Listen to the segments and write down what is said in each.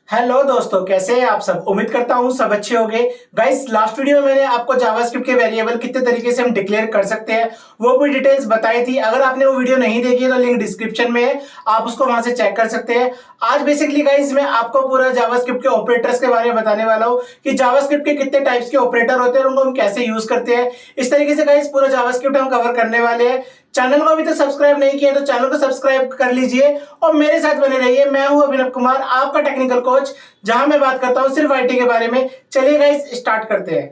Hello दोस्तों, कैसे हैं आप सब। उम्मीद करता हूँ सब अच्छे होंगे। गाइस, लास्ट वीडियो में मैंने आपको जावास्क्रिप्ट के वेरिएबल कितने तरीके से हम डिक्लेयर कर सकते हैं वो पूरी डिटेल्स बताई थी। अगर आपने वो वीडियो नहीं देखी है तो लिंक डिस्क्रिप्शन में है, आप उसको वहां से चेक कर सकते हैं। आज बेसिकली गाइस मैं आपको पूरा जावास्क्रिप्ट के ऑपरेटर्स के बारे में बताने वाला हूँ कि जावास्क्रिप्ट के कितने टाइप्स के ऑपरेटर होते हैं और उनको हम कैसे यूज करते हैं। इस तरीके से गाइस पूरा जावास्क्रिप्ट हम कवर करने वाले हैं। चैनल को अभी तक सब्सक्राइब नहीं किया तो चैनल को सब्सक्राइब कर लीजिए और मेरे साथ बने रहिए। मैं हूं अभिनव कुमार, आपका टेक्निकल कोच, जहां मैं बात करता हूं सिर्फ आईटी के बारे में। चलिए गाइस स्टार्ट करते हैं।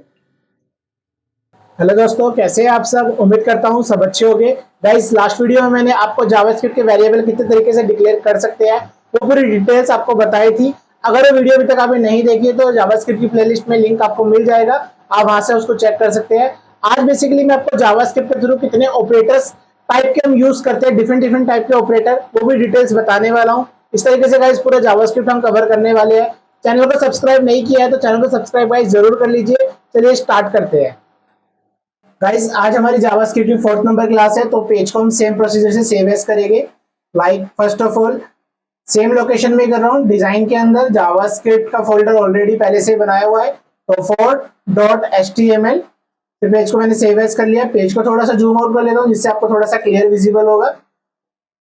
हेलो दोस्तों, कैसे हैं आप सब। उम्मीद करता हूं सब अच्छे होंगे। गाइस, लास्ट वीडियो में मैंने आपको जावास्क्रिप्ट के वेरिएबल कितने तरीके से डिक्लेयर कर सकते हैं वो पूरी डिटेल्स आपको बताई थी। अगर वो वीडियो अभी तक आपने नहीं देखी है तो जावास्क्रिप्ट की प्लेलिस्ट में लिंक आपको मिल जाएगा, आप वहां से उसको चेक कर सकते हैं। आज बेसिकली मैं आपको जावास्क्रिप्ट के थ्रू कितने ऑपरेटर्स टाइप के हम यूज करते हैं, डिफरेंट डिफरेंट टाइप के ऑपरेटर, वो भी डिटेल्स बताने वाला हूँ। इस तरीके से गाइस पूरा जावास्क्रिप्ट हम कवर करने वाले हैं। चैनल को सब्सक्राइब नहीं किया है तो चैनल को सब्सक्राइब गाइस जरूर कर लीजिए। चलिए स्टार्ट करते हैं। गाइस, आज हमारी जावास्क्रिप्ट की 4th नंबर क्लास है तो पेज को हम सेम प्रोसीजर से सेव एज करेंगे। First of all same location में कर रहा हूँ, डिजाइन के अंदर जावास्क्रिप्ट का फोल्डर ऑलरेडी पहले से बनाया हुआ है तो for.html पेज को मैंने सेव एज कर लिया। पेज को थोड़ा सा जूम आउट कर लेता हूँ जिससे आपको थोड़ा सा क्लियर विजिबल होगा।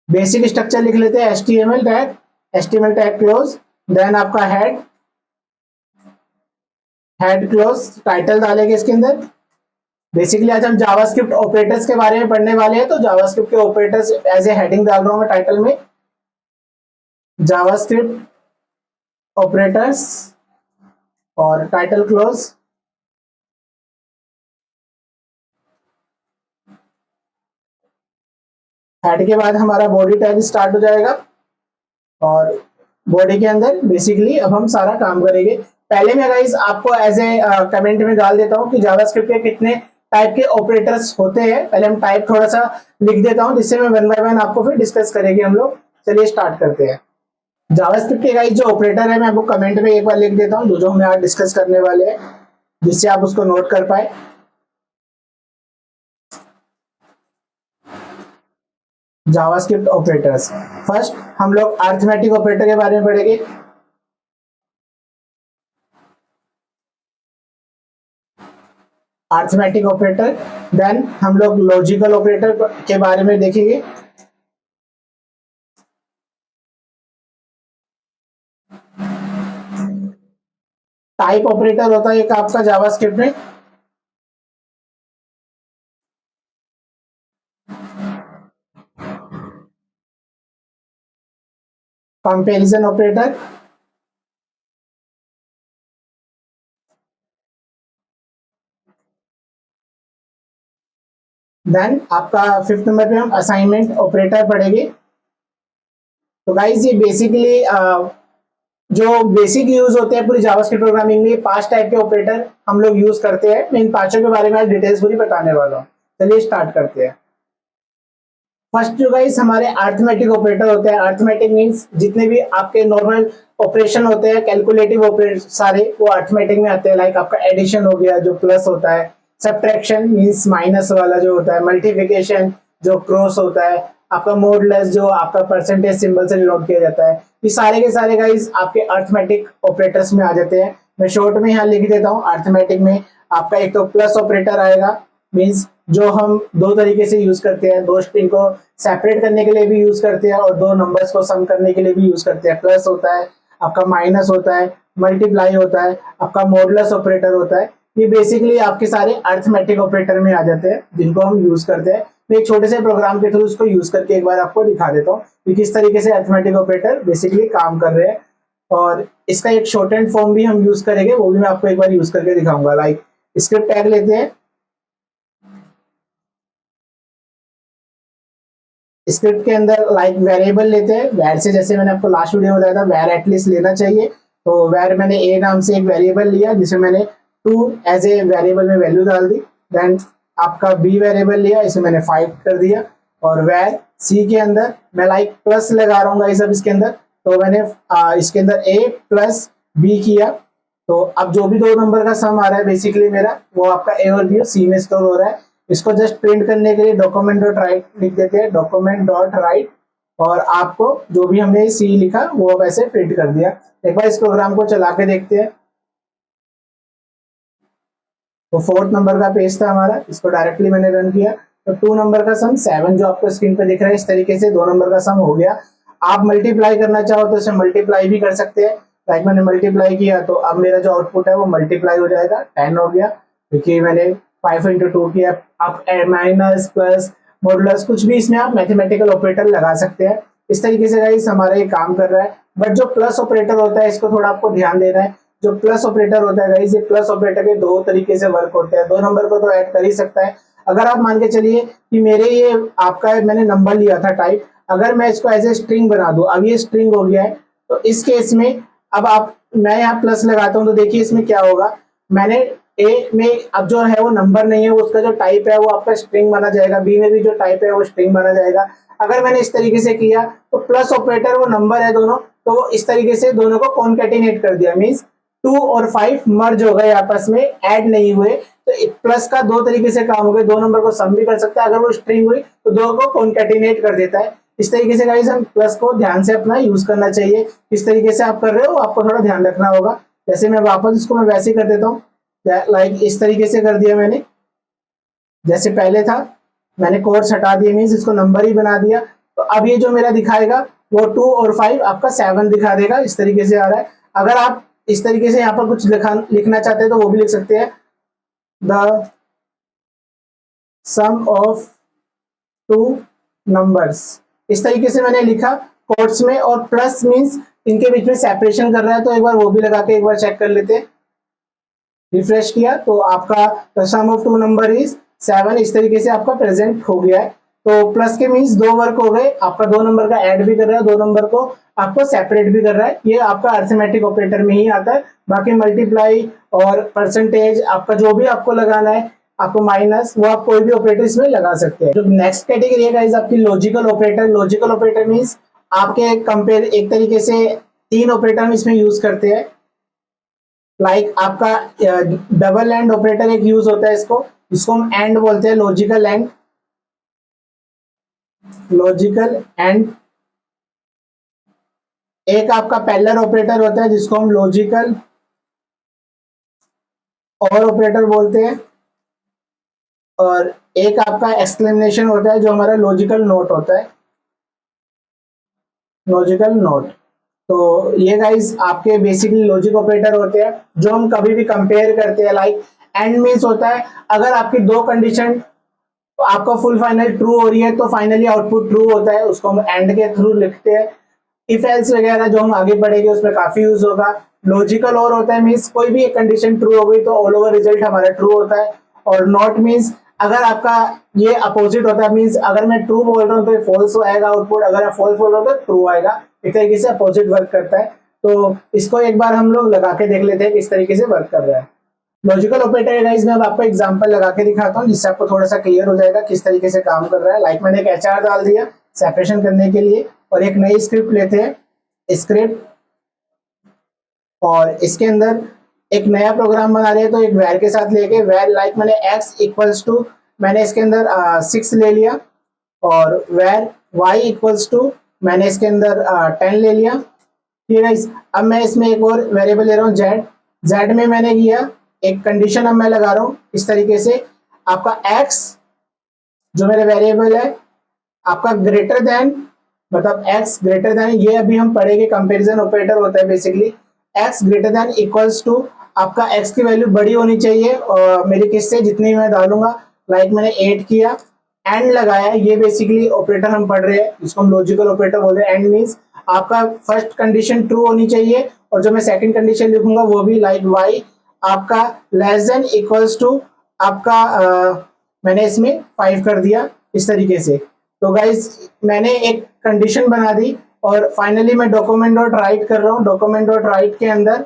बेसिक स्ट्रक्चर लिख लेते हैं, HTML टैग क्लोज, देन आपका हेड क्लोज, टाइटल डालेंगे इसके अंदर। बेसिकली आज हम जावास्क्रिप्ट ऑपरेटर्स के बारे में पढ़ने वाले हैं तो जावास्क्रिप्ट के ऑपरेटर्स एज ए हेडिंग डाल रहा हूं मैं टाइटल में, जावास्क्रिप्ट ऑपरेटर्स और टाइटल क्लोज। हेड के बाद हमारा बॉडी टैग स्टार्ट हो जाएगा और बॉडी के अंदर बेसिकली अब हम सारा काम करेंगे। पहले मैं गाइस आपको एज ए कमेंट में डाल देता हूं कि जावास्क्रिप्ट के कितने टाइप के ऑपरेटर्स होते हैं। पहले हम टाइप थोड़ा सा लिख देता हूं जिससे मैं वन बाय वन आपको फिर डिस्कस करेंगे हम लोग। चलिए स्टार्ट करते हैं। जावास्क्रिप्ट के गाइस जो ऑपरेटर है मैं आपको कमेंट में एक बार लिख देता हूं, जो जो हम यहाँ डिस्कस करने वाले हैं, जिससे आप उसको नोट कर पाए। जावास्क्रिप्ट ऑपरेटर्स, फर्स्ट हम लोग अरिथमेटिक ऑपरेटर के बारे में पढ़ेंगे। अरिथमेटिक ऑपरेटर, देन हम लोग लॉजिकल ऑपरेटर के बारे में देखेंगे। टाइप ऑपरेटर होता है एक आपका जावास्क्रिप्ट में। कंपैरिजन ऑपरेटर, देन आपका 5th नंबर पे हम असाइनमेंट ऑपरेटर पढ़ेंगे। तो गाइस ये बेसिकली जो बेसिक यूज होते हैं पूरी जावास्क्रिप्ट प्रोग्रामिंग में, 5 टाइप के ऑपरेटर हम लोग यूज करते हैं। मैं इन पांचों के बारे में आज डिटेल्स पूरी बताने वाला हूँ। चलिए स्टार्ट करते हैं। फर्स्ट जो गाइस हमारे अरिथमेटिक ऑपरेटर होते हैं। अरिथमेटिक मींस जितने भी आपके नॉर्मल ऑपरेशन होते हैं, कैलकुलेटिव ऑपरेटर सारे वो अरिथमेटिक में आते हैं। लाइक आपका एडिशन हो गया जो प्लस होता है, सब्ट्रैक्शन मींस माइनस वाला जो होता है, मल्टीप्लिकेशन जो क्रॉस होता है, आपका मॉडुलस जो आपका परसेंटेज सिंबल से डिनोट किया जाता है। ये सारे के सारे गाइस आपके अरिथमेटिक ऑपरेटर्स में आ जाते हैं। मैं शॉर्ट में यहाँ लिख देता हूँ। अरिथमेटिक में आपका एक तो प्लस ऑपरेटर आएगा, मींस जो हम दो तरीके से यूज करते हैं, दो स्ट्रिंग को सेपरेट करने के लिए भी यूज करते हैं और दो नंबर्स को सम करने के लिए भी यूज करते हैं। प्लस होता है, आपका माइनस होता है, मल्टीप्लाई होता है, आपका मॉडुलस ऑपरेटर होता है। ये बेसिकली आपके सारे अरिथमेटिक ऑपरेटर में आ जाते हैं जिनको हम यूज करते हैं। मैं एक छोटे से प्रोग्राम के थ्रू उसको यूज करके एक बार आपको दिखा देता हूँ कि किस तरीके से अरिथमेटिक ऑपरेटर बेसिकली काम कर रहे हैं। और इसका एक शॉर्ट हैंड फॉर्म भी हम यूज करेंगे, वो भी मैं आपको एक बार यूज करके दिखाऊंगा। लाइक स्क्रिप्ट टैग लेते हैं, स्क्रिप्ट के अंदर लाइक वेरिएबल लेते हैं। वैर से जैसे मैंने आपको लास्ट वीडियो में बताया था, वैर एटलीस्ट लेना चाहिए। तो वैर मैंने ए नाम से एक वेरिएबल लिया जिसमें मैंने 2 एज ए वेरिएबल में वैल्यू डाल दी। देन आपका बी वेरिएबल लिया, इसमें मैंने 5 कर दिया। और वैर सी के अंदर मैं लाइक प्लस लगा रहा हूँ सब इसके अंदर, तो मैंने इसके अंदर ए प्लस बी किया। तो अब जो भी दो नंबर का सम आ रहा है बेसिकली मेरा, वो आपका ए और बी और सी में स्टोर हो रहा है। इसको जस्ट प्रिंट करने के लिए डॉक्यूमेंट डॉट राइट लिख देते हैं, डॉक्यूमेंट डॉट राइट। और आपको जो भी हमने सी लिखा वो वैसे प्रिंट कर दिया। एक बार इस प्रोग्राम को चला के देखते हैं। तो 4th नंबर का पेज था हमारा, इसको डायरेक्टली मैंने रन किया तो 2 नंबर का सम 7 जो आपको स्क्रीन पे दिख रहा है, इस तरीके से 2 नंबर का सम हो गया। आप मल्टीप्लाई करना चाहो तो इसे मल्टीप्लाई भी कर सकते हैं। लाइक मैंने मल्टीप्लाई किया तो अब मेरा जो आउटपुट है वो मल्टीप्लाई हो जाएगा, 10 हो गया, क्योंकि मैंने 5 into 2 किया। आप माइनस प्लस मॉडुलस कुछ भी इसमें आप मैथमेटिकल ऑपरेटर लगा सकते हैं। इस तरीके से गाइस हमारा ये काम कर रहा है। बट जो प्लस ऑपरेटर होता है इसको थोड़ा आपको ध्यान देना है। जो प्लस ऑपरेटर होता है गाइस, ये प्लस ऑपरेटर के दो तरीके से वर्क होते हैं। 2 नंबर को तो ऐड कर ही सकता है। अगर आप मान के चलिए कि मेरे ये आपका मैंने नंबर लिया था टाइप, अगर मैं इसको एज ए स्ट्रिंग बना दूं, अब ये स्ट्रिंग हो गया है, तो इस केस में अब आप मैं यहाँ प्लस लगाता हूँ तो देखिए इसमें क्या होगा। मैंने ए में अब जो है वो नंबर नहीं है, उसका जो टाइप है वो आपका स्ट्रिंग माना जाएगा। बी में भी जो टाइप है वो स्ट्रिंग माना जाएगा। अगर मैंने इस तरीके से किया तो प्लस ऑपरेटर वो नंबर है दोनों, तो वो इस तरीके से दोनों को कॉन्कैटिनेट कर दिया। मींस 2 और 5 मर्ज हो गए आपस में, ऐड नहीं हुए। तो प्लस का 2 तरीके से काम हो गया। 2 नंबर को सम भी कर सकता है, अगर वो स्ट्रिंग हुई तो 2 को कॉन्कैटिनेट कर देता है। इस तरीके से गाइस हम प्लस को ध्यान से अपना यूज करना चाहिए। किस तरीके से आप कर रहे हो आपको थोड़ा ध्यान रखना होगा। जैसे मैं वापस इसको मैं वैसे ही कर देता हूँ, लाइक इस तरीके से कर दिया मैंने, जैसे पहले था। मैंने कोर्स हटा दिया, मीन्स इसको नंबर ही बना दिया। तो अब ये जो मेरा दिखाएगा वो 2 और 5 आपका 7 दिखा देगा। इस तरीके से आ रहा है। अगर आप इस तरीके से यहाँ पर कुछ लिखना चाहते हैं तो वो भी लिख सकते हैं, द सम ऑफ 2 नंबर्स। इस तरीके से मैंने लिखा कोट्स में, और प्लस मीन्स इनके बीच में सेपरेशन कर रहा है। तो एक बार वो भी लगा के एक बार चेक कर लेते हैं। रिफ्रेश किया तो आपका the sum of 2 number is 7, इस तरीके से आपका प्रेजेंट हो गया है। तो प्लस के मीन्स 2 वर्क हो गए, आपका 2 नंबर का ऐड भी कर रहा है, 2 नंबर को आपको सेपरेट भी कर रहा है। ये आपका अरिथमेटिक ऑपरेटर में ही आता है। बाकी मल्टीप्लाई और परसेंटेज आपका जो भी आपको लगाना है, आपको माइनस, वो आप कोई भी ऑपरेटर इसमें लगा सकते हैं। जो नेक्स्ट कैटेगरी है गाइस आपकी logical operator. Logical operator means आपके कंपेयर एक तरीके से 3 ऑपरेटर हम इसमें यूज करते हैं। लाइक आपका डबल एंड ऑपरेटर एक यूज होता है, इसको हम एंड बोलते हैं, लॉजिकल एंड। लॉजिकल एंड एक आपका पैरेलल ऑपरेटर होता है जिसको हम लॉजिकल और ऑपरेटर बोलते हैं, और एक आपका एक्सक्लेमेशन होता है जो हमारा लॉजिकल नोट होता है, लॉजिकल नोट। तो ये गाइस आपके बेसिकली लॉजिक ऑपरेटर होते हैं जो हम कभी भी कंपेयर करते हैं। लाइक एंड मीन्स होता है अगर आपकी 2 कंडीशन आपका फुल फाइनल ट्रू हो रही है तो फाइनली आउटपुट ट्रू होता है, उसको हम एंड के थ्रू लिखते हैं। इफ एल्स वगैरह जो हम आगे पढ़ेंगे उसमें काफी यूज होगा। लॉजिकल और होता है मीन्स कोई भी एक कंडीशन ट्रू हो गई तो ऑल ओवर रिजल्ट हमारा ट्रू होता है। और नॉट मीन्स अगर आपका ये अपोजिट होता है, मीन्स अगर मैं ट्रू बोल रहा हूँ तो ये फॉल्स आएगा आउटपुट, अगर आप फॉल्स बोल रहे हो तो ट्रू आएगा। इस तरीके से अपोजिट वर्क करता है। तो इसको एक बार हम लोग लगा के देख लेते हैं किस तरीके से वर्क कर रहा है। लॉजिकल ऑपरेटर गाइस मैं अब आपको एग्जांपल लगा के दिखाता हूँ जिससे आपको थोड़ा सा क्लियर हो जाएगा किस तरीके से काम कर रहा है। लाइक मैंने एक एचआर डाल दिया सेपरेशन करने के लिए, और एक नई स्क्रिप्ट लेते हैं, स्क्रिप्ट, और इसके अंदर एक नया प्रोग्राम बना रहे हैं तो एक वैर के साथ लेके वैर लाइक मैंने x इक्वल्स टू, मैंने इसके अंदर 6 ले लिया, और वैर y इक्वल्स टू मैंने इसके अंदर 10 ले लिया। ठीक है, अब मैं इसमें एक और वेरिएबल ले रहा हूँ z में मैंने किया एक कंडीशन, अब मैं लगा रहा हूँ इस तरीके से आपका x जो मेरा वेरिएबल है आपका ग्रेटर देन, मतलब x ग्रेटर देन, ये अभी हम पढ़ेंगे कंपैरिजन ऑपरेटर होता है basically. x greater than equals to आपका x की वैल्यू बड़ी होनी चाहिए और मेरे केस से जितनी मैं डालूंगा, लाइक मैंने 8 किया, एंड लगाया। ये बेसिकली ऑपरेटर हम पढ़ रहे हैं जिसको हम लॉजिकल ऑपरेटर बोल रहे हैं। एंड मींस आपका फर्स्ट कंडीशन ट्रू होनी चाहिए और जो मैं सेकंड कंडीशन लिखूंगा वो भी लाइक y आपका लेस देन इक्वल्स टू आपका मैंने इसमें 5 कर दिया इस तरीके से। तो गाइज मैंने एक कंडीशन बना दी और फाइनली मैं डॉक्यूमेंट डॉट राइट कर रहा हूँ। डॉक्यूमेंट डॉट राइट के अंदर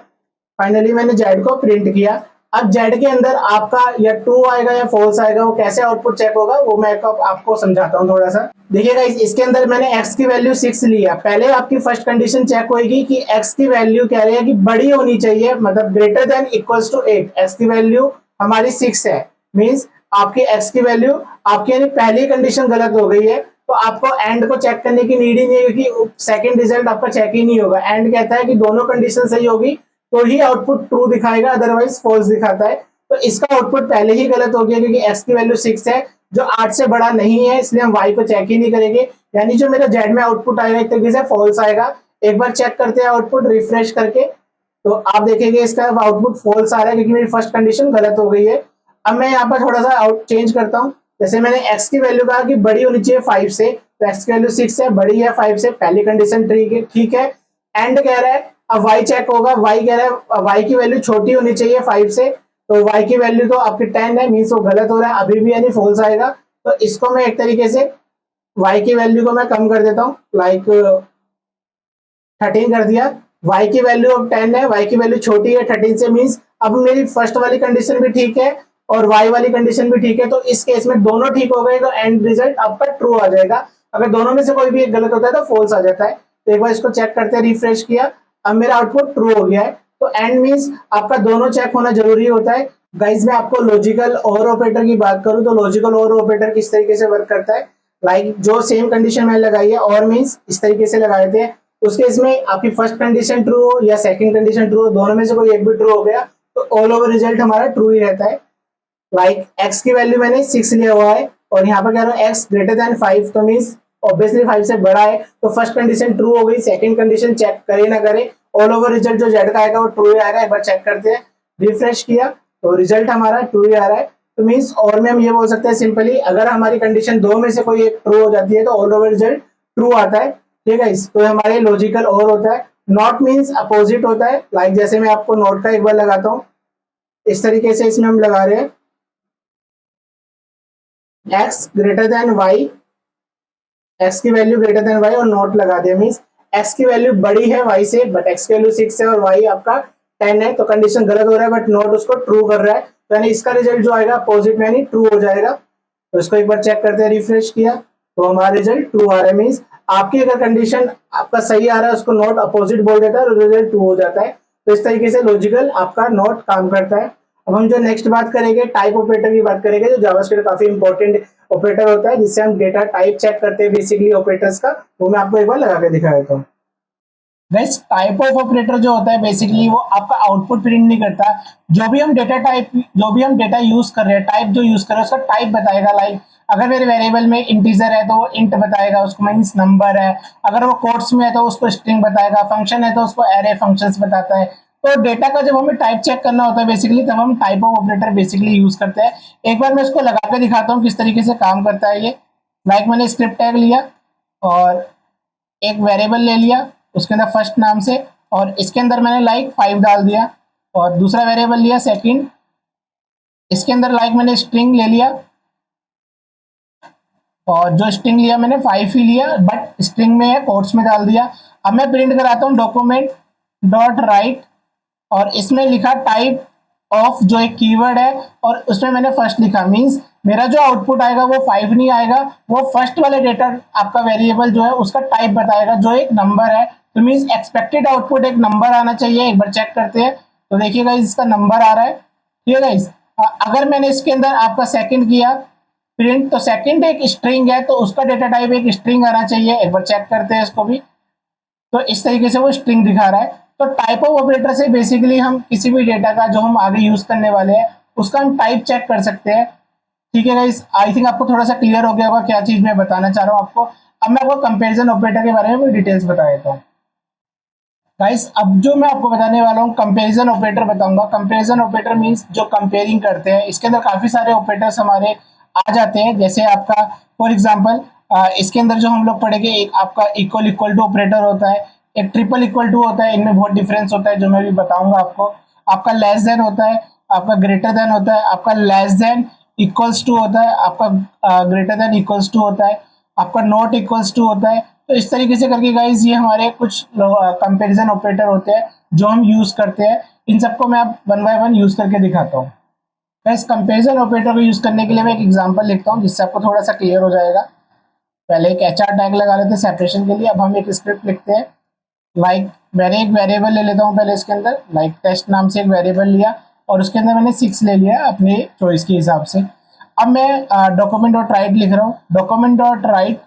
फाइनली मैंने जेड को प्रिंट किया। अब जेड के अंदर आपका या ट्रू आएगा या फॉल्स आएगा, वो कैसे आउटपुट चेक होगा वो मैं आपको समझाता हूँ थोड़ा सा। देखिए गाइस इसके अंदर मैंने x की वैल्यू 6 लिया। पहले आपकी फर्स्ट कंडीशन चेक होगी कि x की वैल्यू कह रही है कि बड़ी होनी चाहिए, मतलब greater than equals to 8। x की वैल्यू हमारी 6 है, मींस आपकी x की वैल्यू आपकी यानी पहली कंडीशन गलत हो गई है। तो आपको एंड को चेक करने की नीड ही नहीं है, क्योंकि सेकंड रिजल्ट आपका चेक ही नहीं होगा। एंड कहता है कि दोनों कंडीशन सही होगी तो ही आउटपुट ट्रू दिखाएगा, अदरवाइज फॉल्स दिखाता है। तो इसका आउटपुट पहले ही गलत हो गया, क्योंकि x की वैल्यू 6 है जो 8 से बड़ा नहीं है, इसलिए हम y को चेक ही नहीं करेंगे। यानी जो मेरा z में आउटपुट आएगा एक तरीके से फॉल्स आएगा। एक बार चेक करते हैं आउटपुट रिफ्रेश करके, तो आप देखेंगे इसका आउटपुट फॉल्स आ रहा है, क्योंकि मेरी फर्स्ट कंडीशन गलत हो गई है। अब मैं यहाँ पर थोड़ा सा आउट चेंज करता हूँ। जैसे मैंने x की वैल्यू कहा कि बड़ी होनी चाहिए 5 से, तो x की वैल्यू 6 है, बड़ी है 5 से, पहली कंडीशन ठीक है। एंड कह रहा है, अब y चेक होगा, y कह रहा है y की वैल्यू छोटी होनी चाहिए 5 से, तो y की वैल्यू तो आपकी 10 है, मीन्स वो गलत हो रहा है अभी भी, यानी फॉल्स आएगा। तो इसको मैं एक तरीके से y की वैल्यू को मैं कम कर देता हूँ, लाइक 13 कर दिया। y की वैल्यू अब 10 है, y की वैल्यू छोटी है 13 से, मीन्स अब मेरी फर्स्ट वाली कंडीशन भी ठीक है और y वाली कंडीशन भी ठीक है। तो इस केस में दोनों ठीक हो गए, तो एंड रिजल्ट आपका ट्रू आ जाएगा। अगर दोनों में से कोई भी एक गलत होता है तो फॉल्स आ जाता है। तो एक बार इसको चेक करते हैं, रिफ्रेश किया, अब मेरा आउटपुट ट्रू हो गया है। तो एंड मीन्स आपका दोनों चेक होना जरूरी होता है। गाइज मैं आपको लॉजिकल और ऑपरेटर की बात करूं तो लॉजिकल और ऑपरेटर किस तरीके से वर्क करता है, लाइक जो सेम कंडीशन मैंने लगाई है और मीन्स इस तरीके से लगाए थे, उसके इसमें आपकी फर्स्ट कंडीशन ट्रू हो या सेकंड कंडीशन ट्रू हो, दोनों में से कोई एक भी ट्रू हो गया तो ऑल ओवर रिजल्ट हमारा ट्रू ही रहता है। लाइक x की वैल्यू मैंने 6 लिया हुआ है और यहाँ पर कह रहा हूँ x ग्रेटर देन 5, तो मीन्स ऑब्वियसली 5 से बड़ा है, तो फर्स्ट कंडीशन ट्रू हो गई। सेकंड कंडीशन चेक करे ना करे ऑल ओवर रिजल्ट जो z का आएगा वो ट्रू ही आएगा। एक बार चेक करते हैं, रिफ्रेश किया तो रिजल्ट हमारा ट्रू ही आ रहा है। तो मीन्स और में हम ये बोल सकते हैं सिंपली, अगर हमारी कंडीशन दो में से कोई एक ट्रू हो जाती है तो ऑल ओवर रिजल्ट ट्रू आता है। ठीक है, तो हमारे लॉजिकल और होता है। नॉट मीन्स अपोजिट होता है, लाइक जैसे मैं आपको नोट का एक बार लगाता हूँ, इस तरीके से इसमें हम लगा रहे हैं x greater then y, x की वैल्यू ग्रेटर देन y और नोट लगा दिया, मीन्स x की वैल्यू बड़ी है y से बट x की वैल्यू 6 है और y आपका 10 है, तो कंडीशन गलत हो रहा है बट नोट उसको ट्रू कर रहा है, तो यानी इसका रिजल्ट जो आएगा अपोजिट में यानी ट्रू हो जाएगा। तो इसको एक बार चेक करते हैं, रिफ्रेश किया तो हमारा रिजल्ट ट्रू आ रहा है। मीन्स आपकी अगर कंडीशन आपका सही आ रहा है उसको नोट अपोजिट बोल देता है और रिजल्ट ट्रू हो जाता है। तो इस तरीके से लॉजिकल आपका नोट काम करता है। अब हम जो नेक्स्ट बात करेंगे टाइप ऑपरेटर की बात करेंगे, जो जावास्क्रिप्ट काफी इंपॉर्टेंट ऑपरेटर होता है जिससे हम डेटा टाइप चेक करते हैं बेसिकली ऑपरेटर्स का, वो मैं आपको एक बार लगा के दिखा देता हूँ। गाइस टाइप ऑफ ऑपरेटर जो होता है बेसिकली वो आपका आउटपुट प्रिंट नहीं करता। जो भी हम डेटा टाइप, जो भी हम डेटा यूज कर रहे हैं, टाइप जो यूज कर रहे हैं उसका टाइप बताएगा। लाइक अगर मेरे वेरिएबल में इंटीजर है तो वो इंट बताएगा, उसको मीन्स नंबर है। अगर वो कोट्स में है तो उसको स्ट्रिंग बताएगा, फंक्शन है तो उसको एरे फंक्शंस बताता है। तो डेटा का जब हमें टाइप चेक करना होता है बेसिकली तब हम type of operator basically use करते हैं। एक बार मैं इसको लगा के दिखाता हूँ किस तरीके से काम करता है ये। लाइक मैंने स्क्रिप्ट टैग लिया और एक वेरिएबल ले लिया उसके अंदर फर्स्ट नाम से, और इसके अंदर मैंने लाइक 5 डाल दिया, और दूसरा वेरिएबल लिया सेकंड, इसके अंदर लाइक मैंने स्ट्रिंग ले लिया और जो स्ट्रिंग लिया मैंने 5 ही लिया बट स्ट्रिंग में है कोट्स में डाल दिया। अब मैं प्रिंट कराता हूँ डॉक्यूमेंट डॉट राइट और इसमें लिखा टाइप ऑफ जो एक कीवर्ड है और उसमें मैंने फर्स्ट लिखा, मींस मेरा जो आउटपुट आएगा वो 5 नहीं आएगा, वो फर्स्ट वाले डेटा आपका वेरिएबल जो है उसका टाइप बताएगा जो एक नंबर है। तो मींस एक्सपेक्टेड आउटपुट एक नंबर आना चाहिए। एक बार चेक करते हैं तो देखिएगा इसका नंबर आ रहा है। ठीक है गाइस, अगर मैंने इसके अंदर आपका सेकंड किया प्रिंट तो सेकंड एक स्ट्रिंग है तो उसका डेटा टाइप एक स्ट्रिंग आना चाहिए। एक बार चेक करते हैं इसको भी, तो इस तरीके से वो स्ट्रिंग दिखा रहा है। तो टाइप ऑफ ऑपरेटर से बेसिकली हम किसी भी डेटा का जो हम आगे यूज करने वाले हैं उसका हम टाइप चेक कर सकते हैं। ठीक है गाइस, आई थिंक आपको थोड़ा सा क्लियर हो गया होगा क्या चीज मैं बताना चाह रहा हूँ आपको। अब मैं आपको कंपैरिजन ऑपरेटर के बारे में कोई डिटेल्स बता देता हूँ। गाइस अब जो मैं आपको बताने वाला हूँ कंपैरिजन ऑपरेटर बताऊंगा। कंपैरिजन ऑपरेटर मींस जो कंपेयरिंग करते हैं, इसके अंदर काफी सारे ऑपरेटर्स हमारे आ जाते हैं। जैसे आपका फॉर एग्जांपल इसके अंदर जो हम लोग पढ़ेंगे, एक आपका इक्वल इक्वल टू ऑपरेटर होता है, एक ट्रिपल इक्वल टू होता है, इनमें बहुत डिफरेंस होता है जो मैं भी बताऊंगा आपको। आपका लेस देन होता है, आपका ग्रेटर देन होता है, आपका लेस देन इक्वल्स टू होता है, आपका ग्रेटर देन इक्वल्स टू होता है, आपका नॉट इक्वल्स टू होता है। तो इस तरीके से करके गाइज ये हमारे कुछ कंपैरिजन ऑपरेटर होते हैं जो हम यूज करते हैं। इन सबको मैं अब वन बाय वन यूज करके दिखाता हूँ। इस कंपैरिजन ऑपरेटर को यूज करने के लिए मैं एक एग्जांपल लिखता हूँ जिससे आपको थोड़ा सा क्लियर हो जाएगा। पहले एक एचआर टैग लगा लेते हैं सेपरेशन के लिए। अब हम एक स्क्रिप्ट लिखते हैं। लाइक मैंने एक वेरिएबल ले लेता हूँ पहले इसके अंदर, लाइक टेस्ट नाम से एक वेरिएबल लिया और उसके अंदर मैंने 6 ले लिया अपने चॉइस के हिसाब से। अब मैं डॉक्यूमेंट डॉट राइट लिख रहा हूँ। डॉक्यूमेंट डॉट राइट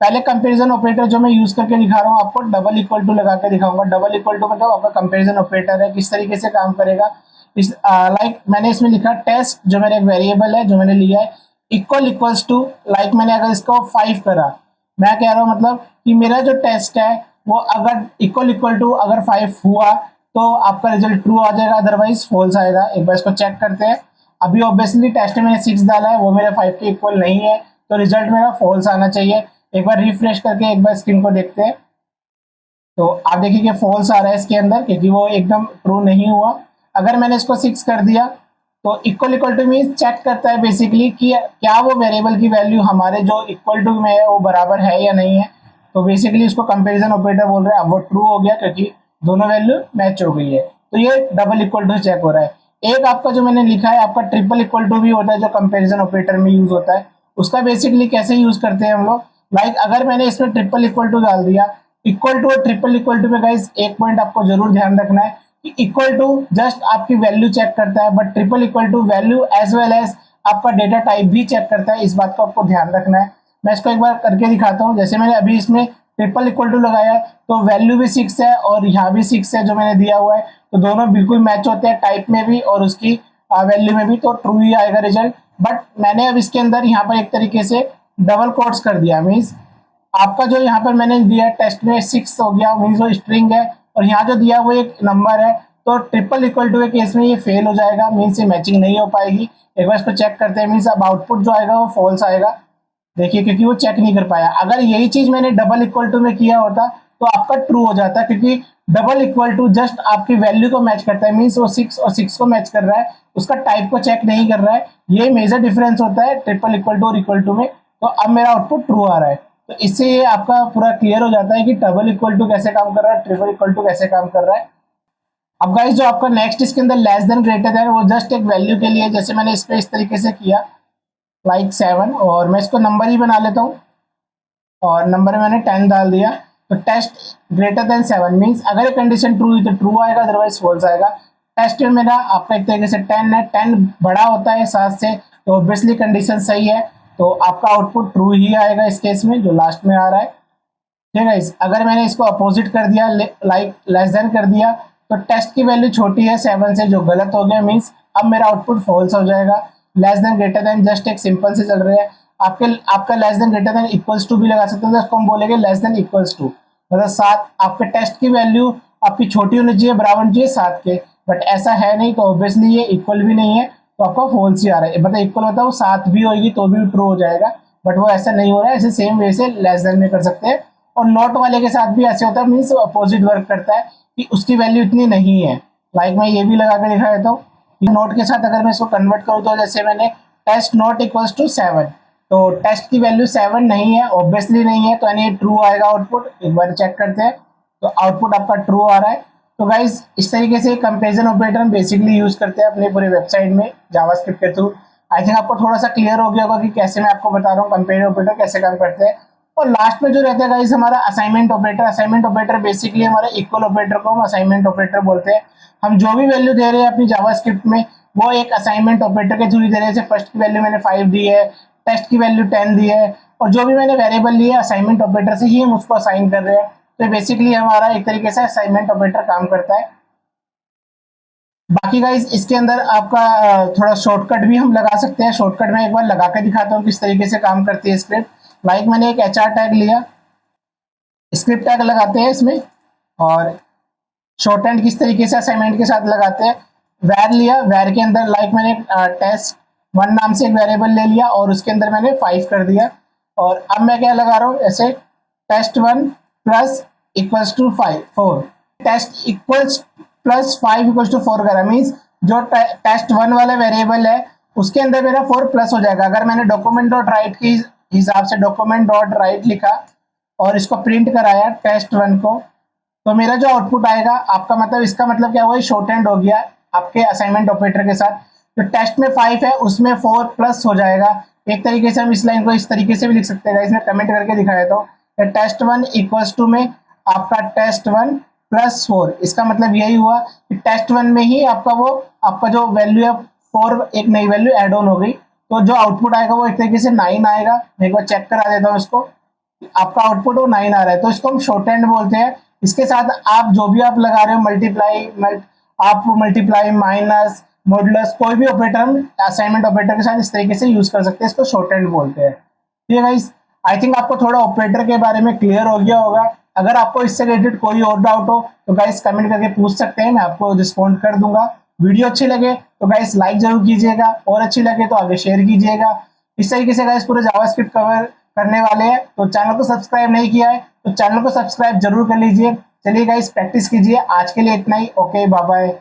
पहले कंपैरिजन ऑपरेटर जो मैं यूज करके दिखा रहा हूँ आपको, डबल इक्वल टू लगा के दिखाऊंगा। डबल इक्वल टू मतलब आपका कंपैरिजन ऑपरेटर है, किस तरीके से काम करेगा। इस लाइक मैंने इसमें लिखा टेस्ट, जो मेरा एक वेरिएबल है जो मैंने लिया है, इक्वल्स टू, लाइक मैंने अगर इसको 5 करा, मैं कह रहा हूँ मतलब कि मेरा जो टेस्ट है वो अगर इक्वल टू अगर 5 हुआ तो आपका रिजल्ट ट्रू आ जाएगा, अदरवाइज फॉल्स आएगा। एक बार इसको चेक करते हैं। अभी ऑब्वियसली टेस्ट में मैंने 6 डाला है, वो मेरा 5 के इक्वल नहीं है, तो रिजल्ट मेरा फॉल्स आना चाहिए। एक बार रिफ्रेश करके एक बार स्क्रीन को देखते हैं, तो आप देखिए कि फॉल्स आ रहा है इसके अंदर, क्योंकि वो एकदम ट्रू नहीं हुआ। अगर मैंने इसको 6 कर दिया तो इक्वल टू मीन चेक करता है बेसिकली कि क्या वो वेरिएबल की वैल्यू हमारे जो इक्वल टू में है वो बराबर है या नहीं है। तो बेसिकली उसको कंपैरिजन ऑपरेटर बोल रहे हैं। अब वो ट्रू हो गया क्योंकि दोनों वैल्यू मैच हो गई है, तो ये डबल इक्वल टू चेक हो रहा है। एक आपका जो मैंने लिखा है आपका ट्रिपल इक्वल टू भी होता है, जो कंपैरिजन ऑपरेटर में यूज होता है। उसका बेसिकली कैसे यूज करते हैं हम लोग, लाइक अगर मैंने इसमें ट्रिपल इक्वल टू डाल दिया, इक्वल टू और ट्रिपल इक्वल टू में गाइस एक पॉइंट आपको जरूर ध्यान रखना है कि इक्वल टू जस्ट आपकी वैल्यू चेक करता है, but triple equal to value as well as आपका डेटा टाइप भी चेक करता है। इस बात को आपको ध्यान रखना है। मैं इसको एक बार करके दिखाता हूँ। जैसे मैंने अभी इसमें ट्रिपल इक्वल टू लगाया तो वैल्यू भी 6 है और यहाँ भी 6 है जो मैंने दिया हुआ है, तो दोनों बिल्कुल मैच होते हैं टाइप में भी और उसकी वैल्यू में भी, तो ट्रू ही आएगा रिजल्ट। बट मैंने अब इसके अंदर यहाँ पर एक तरीके से डबल कोट्स कर दिया, मीन्स आपका जो यहाँ पर मैंने दिया टेस्ट में 6 हो गया, मीन्स वो स्ट्रिंग है, और यहाँ जो दिया वो एक नंबर है, तो ट्रिपल इक्वल टू के केस में ये फेल हो जाएगा, मीन्स ये मैचिंग नहीं हो पाएगी। एक बार इसको चेक करते हैं, मीन्स अब आउटपुट जो आएगा वो फॉल्स आएगा। देखिए क्योंकि वो चेक नहीं कर पाया। अगर यही चीज मैंने डबल इक्वल टू में किया होता तो आपका ट्रू हो जाता, क्योंकि डबल इक्वल टू जस्ट आपकी वैल्यू को मैच करता है, मीन्स वो 6 और 6 को मैच कर रहा है, उसका टाइप को चेक नहीं कर रहा है। ये मेजर डिफरेंस होता है ट्रिपल इक्वल टू और इक्वल टू में। तो अब मेरा आउटपुट ट्रू आ रहा है, तो इससे ये आपका पूरा क्लियर हो जाता है कि डबल इक्वल टू कैसे काम कर रहा है, ट्रिपल इक्वल टू कैसे काम कर रहा है। अब गाइस जो आपका नेक्स्ट इसके अंदर लेस देन ग्रेटर देन, वो जस्ट एक वैल्यू के लिए, जैसे मैंने इस पे इस तरीके से किया लाइक 7, और मैं इसको नंबर ही बना लेता हूँ और नंबर मैंने 10 डाल दिया। तो टेस्ट ग्रेटर देन 7 मीन्स अगर ये कंडीशन ट्रू हुई तो ट्रू आएगा, अदरवाइज फॉल्स आएगा। टेस्ट में मेरा आपका एक तरीके से 10 है, 10 बड़ा होता है 7 से, तो ऑब्वियसली कंडीशन सही है, तो आपका आउटपुट ट्रू ही आएगा इस केस में जो लास्ट में आ रहा है। ठीक है, अगर मैंने इसको अपोजिट कर दिया, लाइक लेस देन कर दिया, तो टेस्ट की वैल्यू छोटी है 7 से, जो गलत हो गया, मीन्स अब मेरा आउटपुट फॉल्स हो जाएगा। Less than greater than just एक सिंपल से चल रहे हैं। आपका less than greater than equals to भी लगा सकते हैं, तो इसको हम बोलेंगे लेस देन इक्वल्स टू, मतलब 7। आपके टेस्ट की वैल्यू आपकी छोटी होनी चाहिए, बराबर होनी चाहिए 7 के, बट ऐसा है नहीं, तो ऑब्वियसली ये इक्वल भी नहीं है, तो आपका फॉल्स ही आ रहा है। मतलब इक्वल होता है वो 7 भी होगी तो भी ट्रू हो जाएगा, बट वो ऐसा नहीं हो रहा है। ऐसे सेम वे से लेस देन में कर सकते हैं, और नॉट वाले के साथ भी ऐसे होता है, मीन्स अपोजिट वर्क करता है कि उसकी वैल्यू इतनी नहीं है। लाइक मैं ये भी लगा कर दिखा देता हूँ, नोट के साथ अगर मैं इसको कन्वर्ट करूँ, तो जैसे मैंने टेस्ट नॉट इक्वल्स टू 7, तो टेस्ट की वैल्यू 7 नहीं है, ऑब्वियसली नहीं है, तो यानी ट्रू आएगा आउटपुट। एक बार चेक करते हैं, तो आउटपुट आपका ट्रू आ रहा है। तो गाइज इस तरीके से कंपैरिजन ऑपरेटर हम बेसिकली यूज करते हैं अपने पूरे वेबसाइट में जावास्क्रिप्ट के थ्रू। आई थिंक आपको थोड़ा सा क्लियर हो गया होगा कि कैसे मैं आपको बता रहा हूँ कंपैरिजन ऑपरेटर कैसे काम करते हैं। और लास्ट में जो रहता है गाइस हमारा assignment operator. Assignment operator basically हमारे इक्वल ऑपरेटर को हम असाइनमेंट ऑपरेटर बोलते हैं। हम जो भी वैल्यू दे रहे हैं अपनी जावास्क्रिप्ट में, वो एक असाइनमेंट ऑपरेटर के थ्रू ही दे रहे हैं। जैसे फर्स्ट की वैल्यू मैंने 5 दी है, टेस्ट की वैल्यू 10 दी है, और जो भी मैंने वेरिएबल लिए असाइनमेंट ऑपरेटर से ही हम उसको असाइन कर रहे हैं। तो बेसिकली हमारा एक तरीके से असाइनमेंट ऑपरेटर काम करता है। बाकी गाइज इसके अंदर आपका थोड़ा शॉर्टकट भी हम लगा सकते हैं। शॉर्टकट में एक बार लगा के दिखाता हूँ किस तरीके से काम करती है स्क्रिप्ट। लाइक मैंने एक HR टैग लिया, स्क्रिप्ट टैग लगाते हैं इसमें, और शॉर्ट हैंड किस तरीके से असाइनमेंट के साथ लगाते हैं। वैर लिया, वैर के अंदर लाइक मैंने टेस्ट 1 नाम से एक वेरिएबल ले लिया और उसके अंदर मैंने 5 कर दिया, और अब मैं क्या लगा रहा हूँ, ऐसे test 1 plus equals to 4, test equals plus 5 equals to 4 करा, मीन्स जो टेस्ट 1 वाला वेरिएबल है उसके अंदर मेरा 4 प्लस हो जाएगा। अगर मैंने डॉक्यूमेंट डॉट राइट के हिसाब से डॉक्यूमेंट डॉट राइट लिखा और इसको प्रिंट कराया टेस्ट 1 को, तो मेरा जो आउटपुट आएगा, आपका मतलब इसका मतलब क्या हुआ, शॉर्ट हैंड हो गया आपके असाइनमेंट ऑपरेटर के साथ। तो टेस्ट में 5 है, उसमें 4 प्लस हो जाएगा। एक तरीके से हम इस लाइन को इस तरीके से भी लिख सकते हैं, इसमें कमेंट करके दिखाया तो टेस्ट 1 इक्वल्स टू में आपका टेस्ट 1 प्लस 4, इसका मतलब यही हुआ कि टेस्ट 1 में ही आपका जो वैल्यू है 4, एक नई वैल्यू एड ऑन हो गई, तो जो आउटपुट आएगा वो एक तरीके से 9 आएगा। मैं एक बार चेक करा देता हूँ इसको। आपका आउटपुट वो 9 आ रहा है, तो इसको हम शॉर्ट हैंड बोलते हैं। इसके साथ आप जो भी आप लगा रहे हो आप मल्टीप्लाई, माइनस, मॉडुलस, कोई भी ऑपरेटर हम असाइनमेंट ऑपरेटर के साथ इस तरीके से यूज कर सकते हैं, इसको शॉर्ट हैंड बोलते हैं। ठीक है गाइस, आई थिंक आपको थोड़ा ऑपरेटर के बारे में क्लियर हो गया होगा। अगर आपको इससे रिलेटेड कोई और डाउट हो तो गाइस कमेंट करके पूछ सकते हैं, मैं आपको रिस्पॉन्ड कर दूंगा। वीडियो अच्छी लगे तो गाइस लाइक जरूर कीजिएगा, और अच्छी लगे तो आगे शेयर कीजिएगा। इस तरीके से गाइस पूरे जावास्क्रिप्ट कवर करने वाले हैं, तो चैनल को सब्सक्राइब नहीं किया है तो चैनल को सब्सक्राइब जरूर कर लीजिए। चलिए गाइस प्रैक्टिस कीजिए। आज के लिए इतना ही। Okay, bye bye.